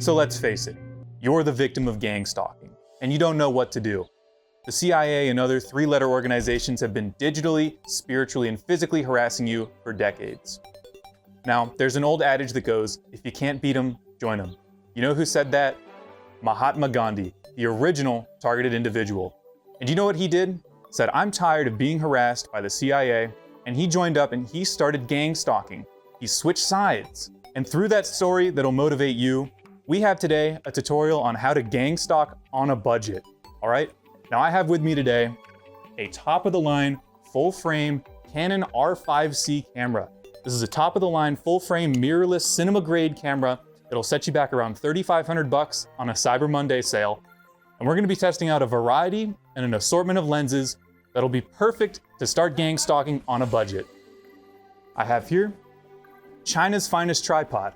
So let's face it, you're the victim of gang stalking, and you don't know what to do. The CIA and other three-letter organizations have been digitally, spiritually, and physically harassing you for decades. Now, there's an old adage that goes, if you can't beat them, join them. You know who said that? Mahatma Gandhi, the original targeted individual. And you know what he did? Said, I'm tired of being harassed by the CIA, and he joined up and he started gang stalking. He switched sides. And through that story that'll motivate you, we have today a tutorial on how to gang stalk on a budget, all right? Now I have with me today a top-of-the-line, full-frame Canon R5-C camera. This is a top-of-the-line, full-frame, mirrorless, cinema-grade camera that'll set you back around $3,500 on a Cyber Monday sale. And we're gonna be testing out a variety and an assortment of lenses that'll be perfect to start gang stalking on a budget. I have here China's finest tripod.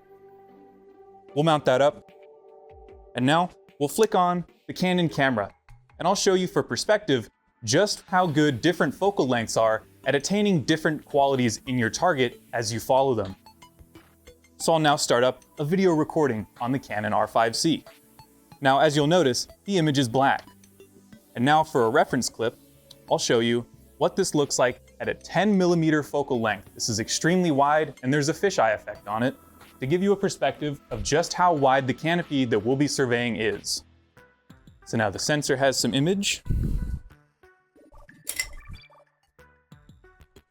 We'll mount that up. And now we'll flick on the Canon camera. And I'll show you for perspective just how good different focal lengths are at attaining different qualities in your target as you follow them. So I'll now start up a video recording on the Canon R5-C. Now, as you'll notice, the image is black. And now for a reference clip, I'll show you what this looks like at a 10mm focal length. This is extremely wide, and there's a fisheye effect on it to give you a perspective of just how wide the canopy that we'll be surveying is. So now the sensor has some image.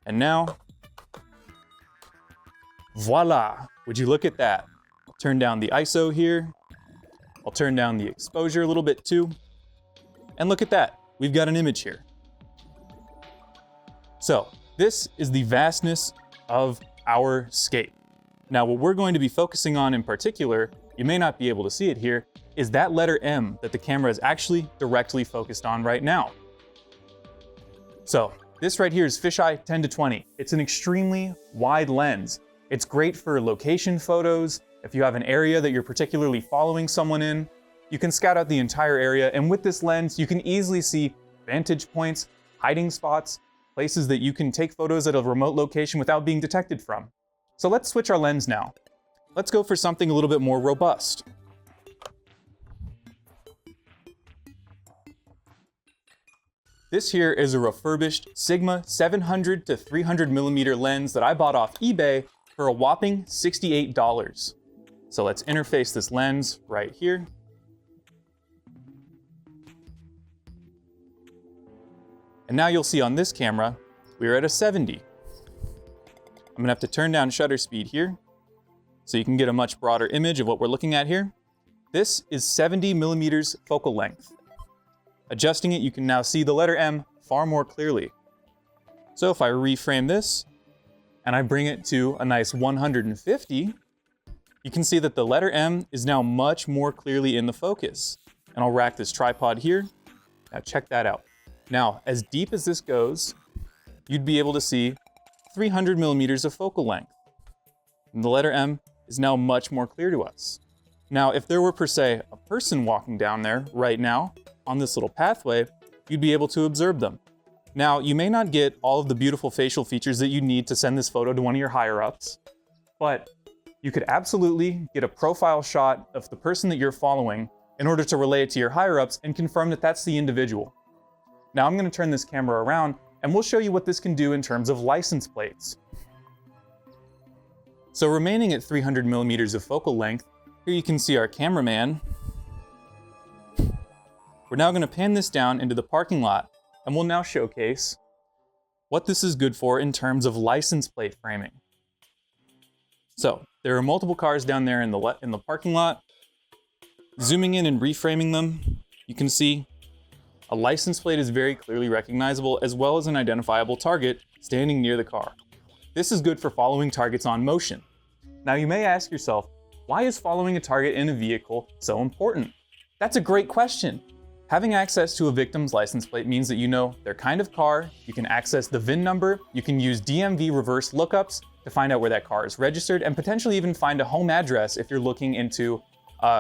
And now, voila, would you look at that? I'll turn down the ISO here. I'll turn down the exposure a little bit too. And look at that, we've got an image here. So this is the vastness of our scape. Now what we're going to be focusing on in particular, you may not be able to see it here, is that letter M that the camera is actually directly focused on right now. So this right here is fisheye 10-20. It's an extremely wide lens. It's great for location photos. If you have an area that you're particularly following someone in, you can scout out the entire area. And with this lens, you can easily see vantage points, hiding spots, places that you can take photos at a remote location without being detected from. So let's switch our lens now. Let's go for something a little bit more robust. This here is a refurbished Sigma 700 to 300mm lens that I bought off eBay for a whopping $68. So let's interface this lens right here. And now you'll see on this camera, we're at a 70. I'm gonna have to turn down shutter speed here so you can get a much broader image of what we're looking at here. This is 70mm focal length. Adjusting it, you can now see the letter M far more clearly. So if I reframe this and I bring it to a nice 150, you can see that the letter M is now much more clearly in the focus. And I'll rack this tripod here. Now check that out. Now, as deep as this goes, you'd be able to see 300mm of focal length. And the letter M is now much more clear to us. Now, if there were per se a person walking down there right now on this little pathway, you'd be able to observe them. Now, you may not get all of the beautiful facial features that you need to send this photo to one of your higher-ups, but you could absolutely get a profile shot of the person that you're following in order to relay it to your higher-ups and confirm that that's the individual. Now I'm going to turn this camera around and we'll show you what this can do in terms of license plates. So remaining at 300mm of focal length, here you can see our cameraman. We're now going to pan this down into the parking lot and we'll now showcase what this is good for in terms of license plate framing. So there are multiple cars down there in the parking lot. Zooming in and reframing them, you can see a license plate is very clearly recognizable as well as an identifiable target standing near the car. This is good for following targets on motion. Now you may ask yourself, why is following a target in a vehicle so important? That's a great question. Having access to a victim's license plate means that you know their kind of car, you can access the VIN number, you can use DMV reverse lookups to find out where that car is registered and potentially even find a home address if you're looking into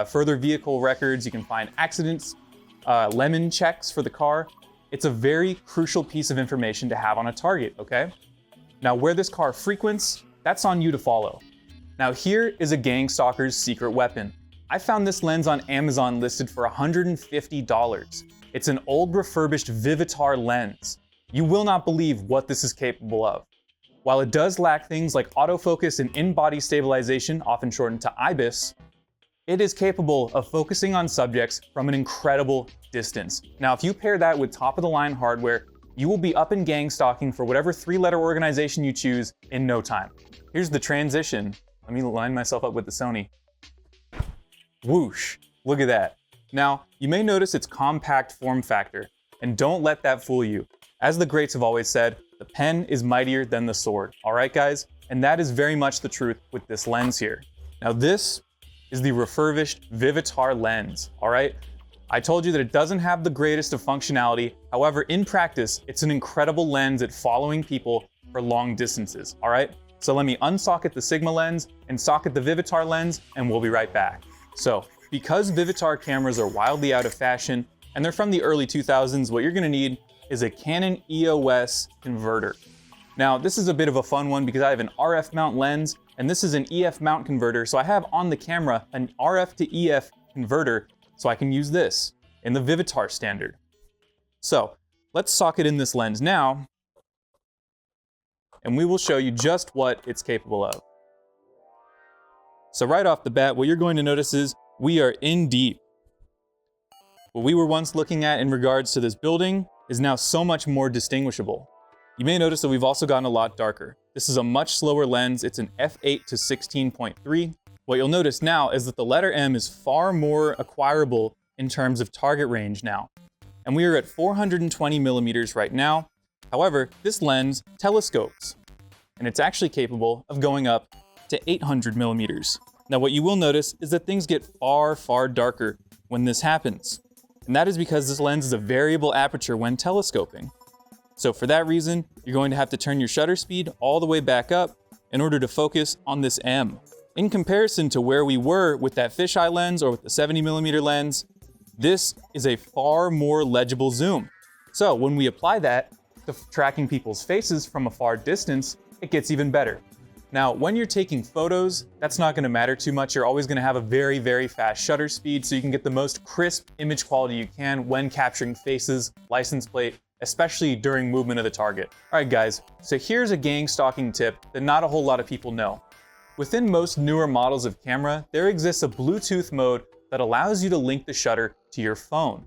further vehicle records. You can find accidents, lemon checks for the car. It's a very crucial piece of information to have on a target, okay? Now where this car frequents, that's on you to follow. Now here is a Gangstalker's secret weapon. I found this lens on Amazon listed for $150. It's an old refurbished Vivitar lens. You will not believe what this is capable of. While it does lack things like autofocus and in-body stabilization, often shortened to IBIS, it is capable of focusing on subjects from an incredible distance. Now, if you pair that with top-of-the-line hardware, you will be up in gang stalking for whatever 3-letter organization you choose in no time. Here's the transition. Let me line myself up with the Sony. Whoosh, look at that. Now, you may notice its compact form factor, and don't let that fool you. As the greats have always said, the pen is mightier than the sword, all right guys? And that is very much the truth with this lens here. Now this is the refurbished Vivitar lens, all right? I told you that it doesn't have the greatest of functionality. However, in practice, it's an incredible lens at following people for long distances, all right? So let me unsocket the Sigma lens and socket the Vivitar lens, and we'll be right back. So, because Vivitar cameras are wildly out of fashion, and they're from the early 2000s, what you're gonna need is a Canon EOS converter. Now, this is a bit of a fun one because I have an RF mount lens, and this is an EF mount converter, so I have on the camera an RF to EF converter, so I can use this in the Vivitar standard. So, let's socket in this lens now, and we will show you just what it's capable of. So right off the bat, what you're going to notice is we are in deep. What we were once looking at in regards to this building is now so much more distinguishable. You may notice that we've also gotten a lot darker. This is a much slower lens. It's an f8 to 16.3. What you'll notice now is that the letter M is far more acquirable in terms of target range now. And we are at 420 millimeters right now. However, this lens telescopes, and it's actually capable of going up to 800 millimeters. Now what you will notice is that things get far, far darker when this happens. And that is because this lens is a variable aperture when telescoping. So for that reason, you're going to have to turn your shutter speed all the way back up in order to focus on this M. In comparison to where we were with that fisheye lens or with the 70 millimeter lens, this is a far more legible zoom. So when we apply that to tracking people's faces from a far distance, it gets even better. Now, when you're taking photos, that's not gonna matter too much. You're always gonna have a very, very fast shutter speed so you can get the most crisp image quality you can when capturing faces, license plate, especially during movement of the target. All right, guys, so here's a gang stalking tip that not a whole lot of people know. Within most newer models of camera, there exists a Bluetooth mode that allows you to link the shutter to your phone.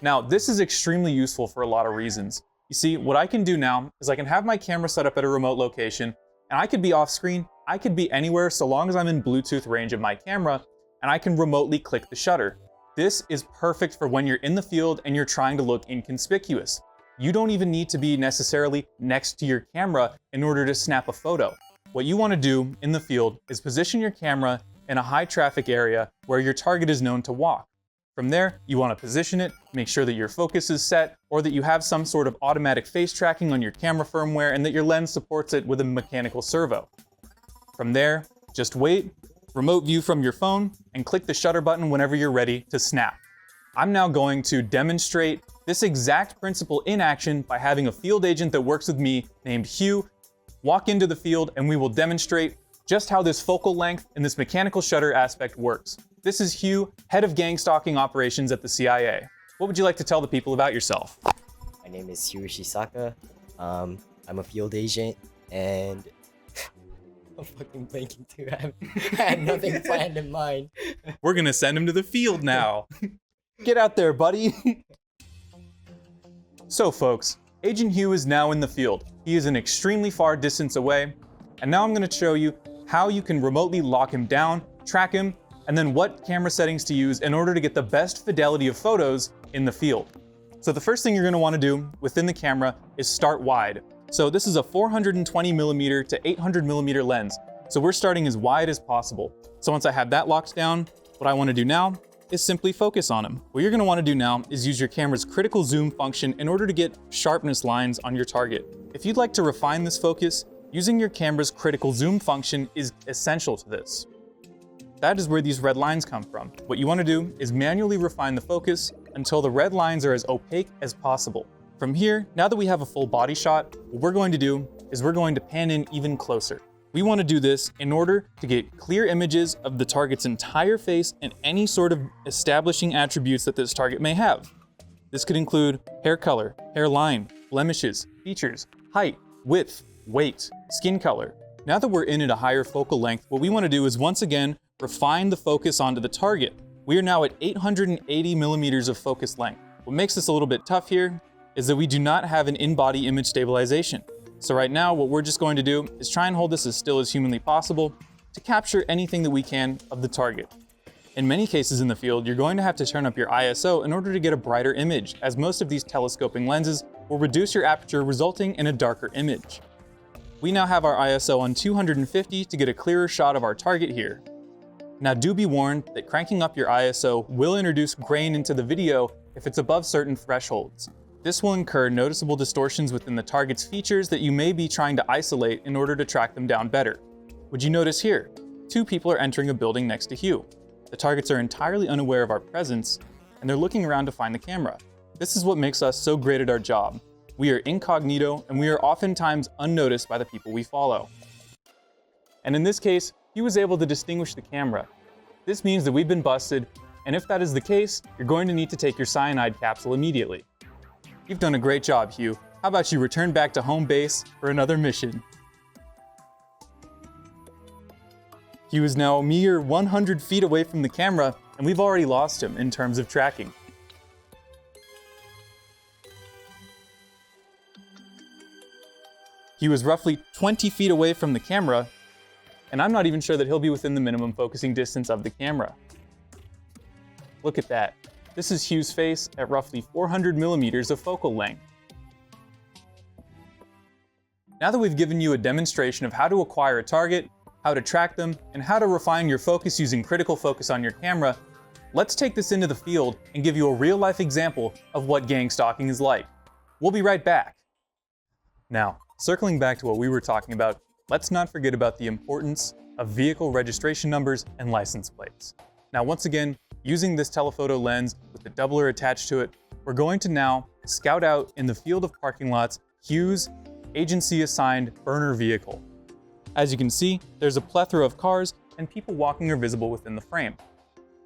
Now, this is extremely useful for a lot of reasons. You see, what I can do now is I can have my camera set up at a remote location, and I could be off screen, I could be anywhere so long as I'm in Bluetooth range of my camera, and I can remotely click the shutter. This is perfect for when you're in the field and you're trying to look inconspicuous. You don't even need to be necessarily next to your camera in order to snap a photo. What you want to do in the field is position your camera in a high traffic area where your target is known to walk. From there, you want to position it, make sure that your focus is set, or that you have some sort of automatic face tracking on your camera firmware and that your lens supports it with a mechanical servo. From there, just wait, remote view from your phone, and click the shutter button whenever you're ready to snap. I'm now going to demonstrate this exact principle in action by having a field agent that works with me named Hugh walk into the field, and we will demonstrate just how this focal length and this mechanical shutter aspect works. This is Hugh, head of gang stalking operations at the CIA. What would you like to tell the people about yourself? My name is Hugh Shisaka. I'm a field agent, and I'm fucking blanking too. I had nothing planned in mind. We're gonna send him to the field now. Get out there, buddy. So folks, Agent Hugh is now in the field. He is an extremely far distance away, and now I'm gonna show you how you can remotely lock him down, track him, and then what camera settings to use in order to get the best fidelity of photos in the field. So the first thing you're gonna wanna do within the camera is start wide. So this is a 420 millimeter to 800 millimeter lens. So we're starting as wide as possible. So once I have that locked down, what I wanna do now is simply focus on him. What you're gonna wanna do now is use your camera's critical zoom function in order to get sharpness lines on your target. If you'd like to refine this focus, using your camera's critical zoom function is essential to this. That is where these red lines come from. What you want to do is manually refine the focus until the red lines are as opaque as possible. From here, now that we have a full body shot, what we're going to do is we're going to pan in even closer. We want to do this in order to get clear images of the target's entire face and any sort of establishing attributes that this target may have. This could include hair color, hairline, blemishes, features, height, width, weight, skin color. Now that we're in at a higher focal length, what we want to do is once again refine the focus onto the target. We are now at 880 millimeters of focus length. What makes this a little bit tough here is that we do not have an in-body image stabilization. So right now, what we're just going to do is try and hold this as still as humanly possible to capture anything that we can of the target. In many cases in the field, you're going to have to turn up your ISO in order to get a brighter image, as most of these telescoping lenses will reduce your aperture, resulting in a darker image. We now have our ISO on 250 to get a clearer shot of our target here. Now do be warned that cranking up your ISO will introduce grain into the video if it's above certain thresholds. This will incur noticeable distortions within the target's features that you may be trying to isolate in order to track them down better. Would you notice here? Two people are entering a building next to Hugh. The targets are entirely unaware of our presence, and they're looking around to find the camera. This is what makes us so great at our job. We are incognito, and we are oftentimes unnoticed by the people we follow. And in this case, Hugh was able to distinguish the camera. This means that we've been busted, and if that is the case, you're going to need to take your cyanide capsule immediately. You've done a great job, Hugh. How about you return back to home base for another mission? Hugh is now a mere 100 feet away from the camera, and we've already lost him in terms of tracking. He was roughly 20 feet away from the camera, and I'm not even sure that he'll be within the minimum focusing distance of the camera. Look at that. This is Hugh's face at roughly 400 millimeters of focal length. Now that we've given you a demonstration of how to acquire a target, how to track them, and how to refine your focus using critical focus on your camera, let's take this into the field and give you a real-life example of what gang stalking is like. We'll be right back. Now, circling back to what we were talking about, let's not forget about the importance of vehicle registration numbers and license plates. Now, once again, using this telephoto lens with the doubler attached to it, we're going to now scout out in the field of parking lots Hugh's agency-assigned burner vehicle. As you can see, there's a plethora of cars and people walking are visible within the frame.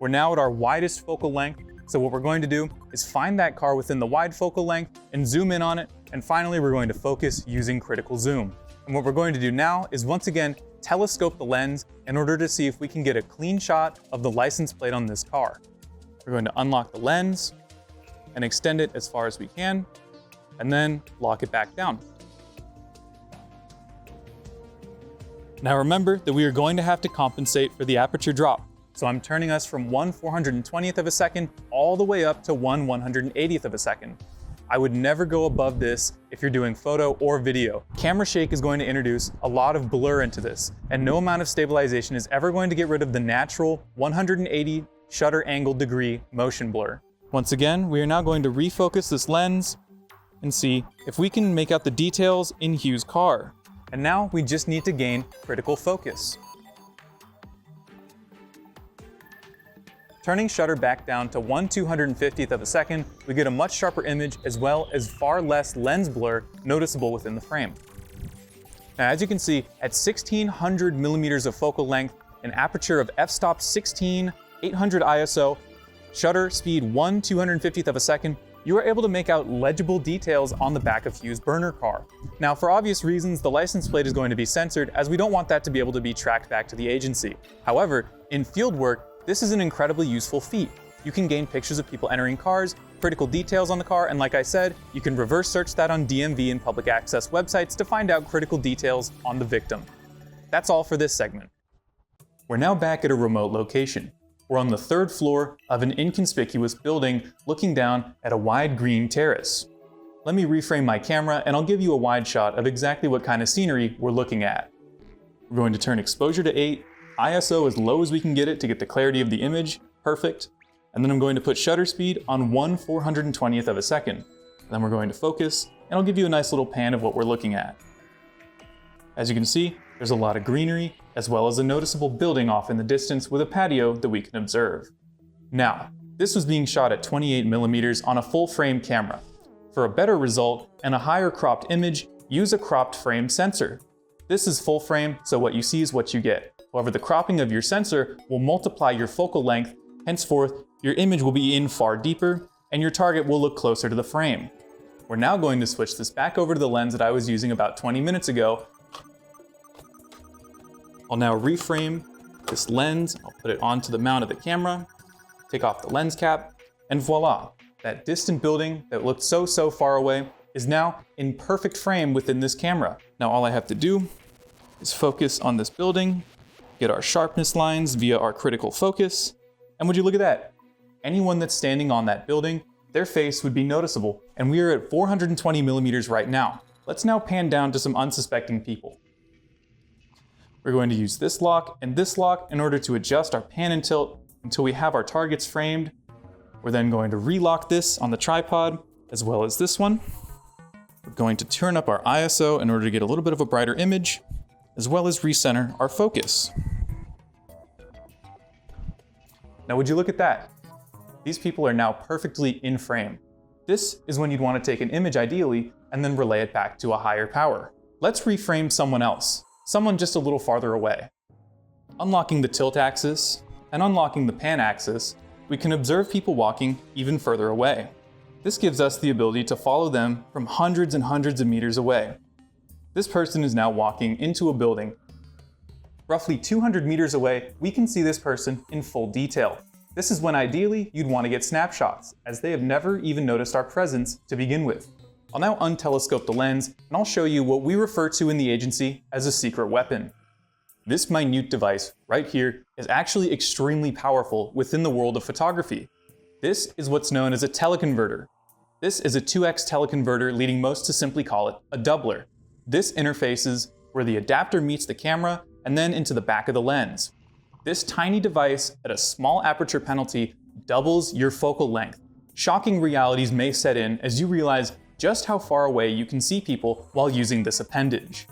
We're now at our widest focal length, so what we're going to do is find that car within the wide focal length and zoom in on it, and finally we're going to focus using critical zoom. And what we're going to do now is once again telescope the lens in order to see if we can get a clean shot of the license plate on this car. We're going to unlock the lens and extend it as far as we can, and then lock it back down. Now remember that we are going to have to compensate for the aperture drop. So I'm turning us from 1/420th of a second all the way up to 1/180th of a second. I would never go above this if you're doing photo or video. Camera shake is going to introduce a lot of blur into this, and no amount of stabilization is ever going to get rid of the natural 180 shutter angle degree motion blur. Once again, we are now going to refocus this lens and see if we can make out the details in Hugh's car. And now we just need to gain critical focus. Turning shutter back down to 1/250th of a second, we get a much sharper image as well as far less lens blur noticeable within the frame. Now, as you can see, at 1600 millimeters of focal length, an aperture of f-stop 16, 800 ISO, shutter speed 1/250th of a second, you are able to make out legible details on the back of Hugh's burner car. Now, for obvious reasons, the license plate is going to be censored, as we don't want that to be able to be tracked back to the agency. However, in field work, this is an incredibly useful feat. You can gain pictures of people entering cars, critical details on the car, and like I said, you can reverse search that on DMV and public access websites to find out critical details on the victim. That's all for this segment. We're now back at a remote location. We're on the 3rd floor of an inconspicuous building looking down at a wide green terrace. Let me reframe my camera and I'll give you a wide shot of exactly what kind of scenery we're looking at. We're going to turn exposure to 8, ISO as low as we can get it to get the clarity of the image, perfect. And then I'm going to put shutter speed on 1/420th of a second. And then we're going to focus, and I'll give you a nice little pan of what we're looking at. As you can see, there's a lot of greenery, as well as a noticeable building off in the distance with a patio that we can observe. Now, this was being shot at 28 millimeters on a full frame camera. For a better result and a higher cropped image, use a cropped frame sensor. This is full frame, so what you see is what you get. However, the cropping of your sensor will multiply your focal length, henceforth, your image will be in far deeper, and your target will look closer to the frame. We're now going to switch this back over to the lens that I was using about 20 minutes ago. I'll now reframe this lens, I'll put it onto the mount of the camera, take off the lens cap, and voila, that distant building that looked so far away is now in perfect frame within this camera. Now all I have to do is focus on this building, get our sharpness lines via our critical focus, and would you look at that? Anyone that's standing on that building, their face would be noticeable, and we are at 420 millimeters right now. Let's now pan down to some unsuspecting people. We're going to use this lock and this lock in order to adjust our pan and tilt until we have our targets framed. We're then going to relock this on the tripod, as well as this one. We're going to turn up our ISO in order to get a little bit of a brighter image, as well as recenter our focus. Now would you look at that? These people are now perfectly in frame. This is when you'd want to take an image ideally, and then relay it back to a higher power. Let's reframe someone else, someone just a little farther away. Unlocking the tilt axis and unlocking the pan axis, we can observe people walking even further away. This gives us the ability to follow them from hundreds and hundreds of meters away. This person is now walking into a building. Roughly 200 meters away, we can see this person in full detail. This is when ideally you'd want to get snapshots, as they have never even noticed our presence to begin with. I'll now untelescope the lens, and I'll show you what we refer to in the agency as a secret weapon. This minute device right here is actually extremely powerful within the world of photography. This is what's known as a teleconverter. This is a 2x teleconverter, leading most to simply call it a doubler. This interfaces where the adapter meets the camera and then into the back of the lens. This tiny device at a small aperture penalty doubles your focal length. Shocking realities may set in as you realize just how far away you can see people while using this appendage.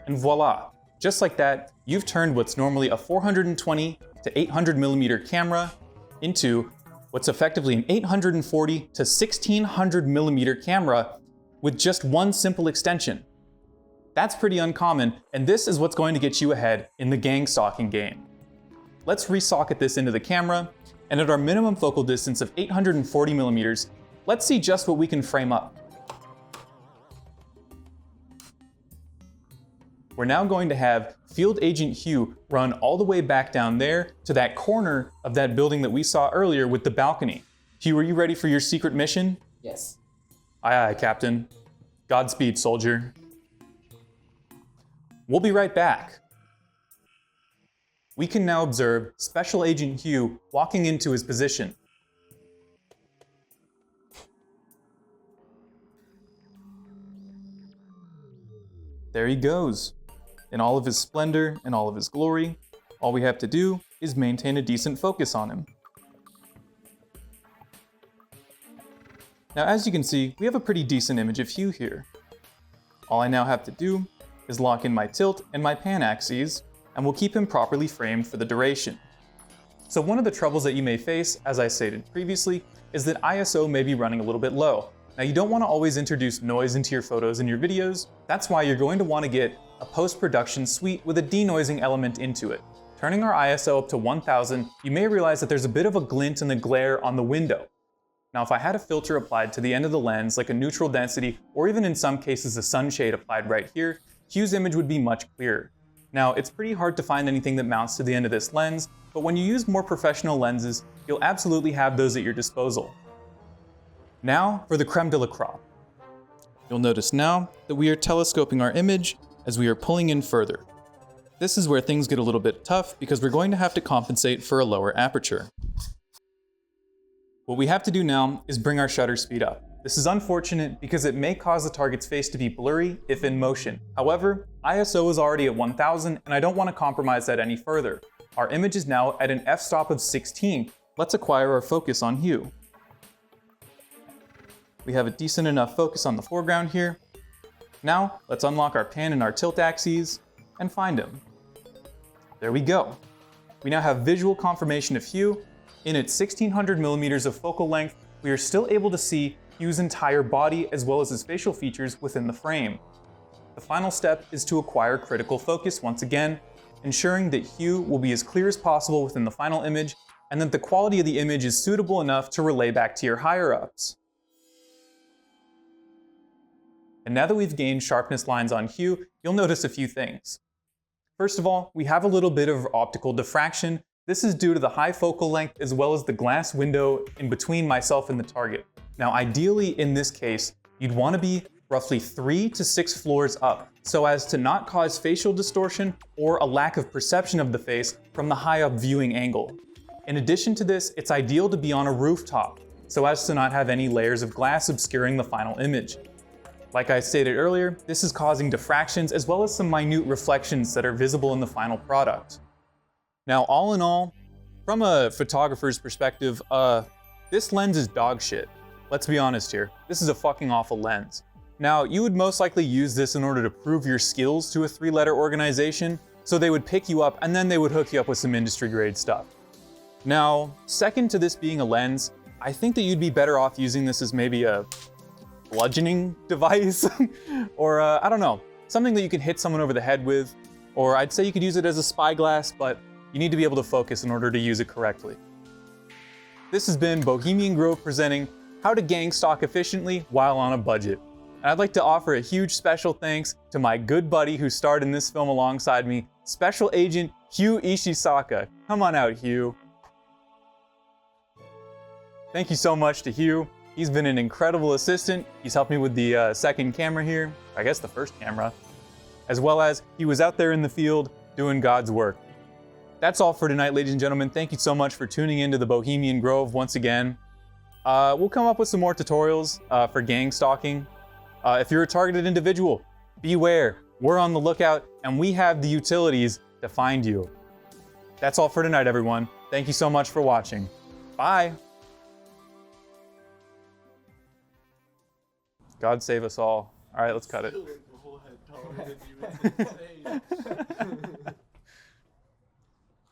And voila, just like that, you've turned what's normally a 420 to 800 millimeter camera into what's effectively an 840 to 1600 millimeter camera with just one simple extension. That's pretty uncommon, and this is what's going to get you ahead in the gang stalking game. Let's resocket this into the camera, and at our minimum focal distance of 840 millimeters, let's see just what we can frame up. We're now going to have Field Agent Hugh run all the way back down there to that corner of that building that we saw earlier with the balcony. Hugh, are you ready for your secret mission? Yes. Aye, aye, Captain. Godspeed, soldier. We'll be right back. We can now observe Special Agent Hugh walking into his position. There he goes. In all of his splendor and all of his glory, all we have to do is maintain a decent focus on him. Now, as you can see, we have a pretty decent image of Hugh here. All I now have to do is lock in my tilt and my pan axes, and we'll keep him properly framed for the duration. So one of the troubles that you may face, as I stated previously, is that ISO may be running a little bit low. Now, you don't want to always introduce noise into your photos and your videos. That's why you're going to want to get a post-production suite with a denoising element into it. Turning our ISO up to 1000, you may realize that there's a bit of a glint and a glare on the window. Now, if I had a filter applied to the end of the lens, like a neutral density, or even in some cases a sunshade applied right here, Hugh's image would be much clearer. Now, it's pretty hard to find anything that mounts to the end of this lens, but when you use more professional lenses, you'll absolutely have those at your disposal. Now for the creme de la crop. You'll notice now that we are telescoping our image as we are pulling in further. This is where things get a little bit tough because we're going to have to compensate for a lower aperture. What we have to do now is bring our shutter speed up. This is unfortunate because it may cause the target's face to be blurry if in motion. However, ISO is already at 1000 and I don't want to compromise that any further. Our image is now at an f-stop of 16. Let's acquire our focus on Hugh. We have a decent enough focus on the foreground here. Now, let's unlock our pan and our tilt axes and find him. There we go. We now have visual confirmation of Hugh. In its 1600 millimeters of focal length, we are still able to see Hugh's entire body as well as his facial features within the frame. The final step is to acquire critical focus once again, ensuring that hue will be as clear as possible within the final image and that the quality of the image is suitable enough to relay back to your higher-ups. And now that we've gained sharpness lines on hue, you'll notice a few things. First of all, we have a little bit of optical diffraction. This is due to the high focal length as well as the glass window in between myself and the target. Now ideally in this case, you'd want to be roughly 3 to 6 floors up so as to not cause facial distortion or a lack of perception of the face from the high up viewing angle. In addition to this, it's ideal to be on a rooftop so as to not have any layers of glass obscuring the final image. Like I stated earlier, this is causing diffractions as well as some minute reflections that are visible in the final product. Now, all in all, from a photographer's perspective, this lens is dog shit. Let's be honest here. This is a fucking awful lens. Now, you would most likely use this in order to prove your skills to a 3-letter organization, so they would pick you up and then they would hook you up with some industry grade stuff. Now, second to this being a lens, I think that you'd be better off using this as maybe a bludgeoning device or I don't know, something that you can hit someone over the head with, or I'd say you could use it as a spyglass, but you need to be able to focus in order to use it correctly. This has been Bohemian Grove presenting how to gang stalk efficiently while on a budget. And I'd like to offer a huge special thanks to my good buddy who starred in this film alongside me, Special Agent Hugh Ishisaka. Come on out, Hugh. Thank you so much to Hugh. He's been an incredible assistant. He's helped me with the second camera here, I guess the first camera, as well as he was out there in the field doing God's work. That's all for tonight, ladies and gentlemen. Thank you so much for tuning into the Bohemian Grove once again. We'll come up with some more tutorials for gang stalking. If you're a targeted individual, beware. We're on the lookout and we have the utilities to find you. That's all for tonight, everyone. Thank you so much for watching. Bye. God save us all. All right, let's cut it.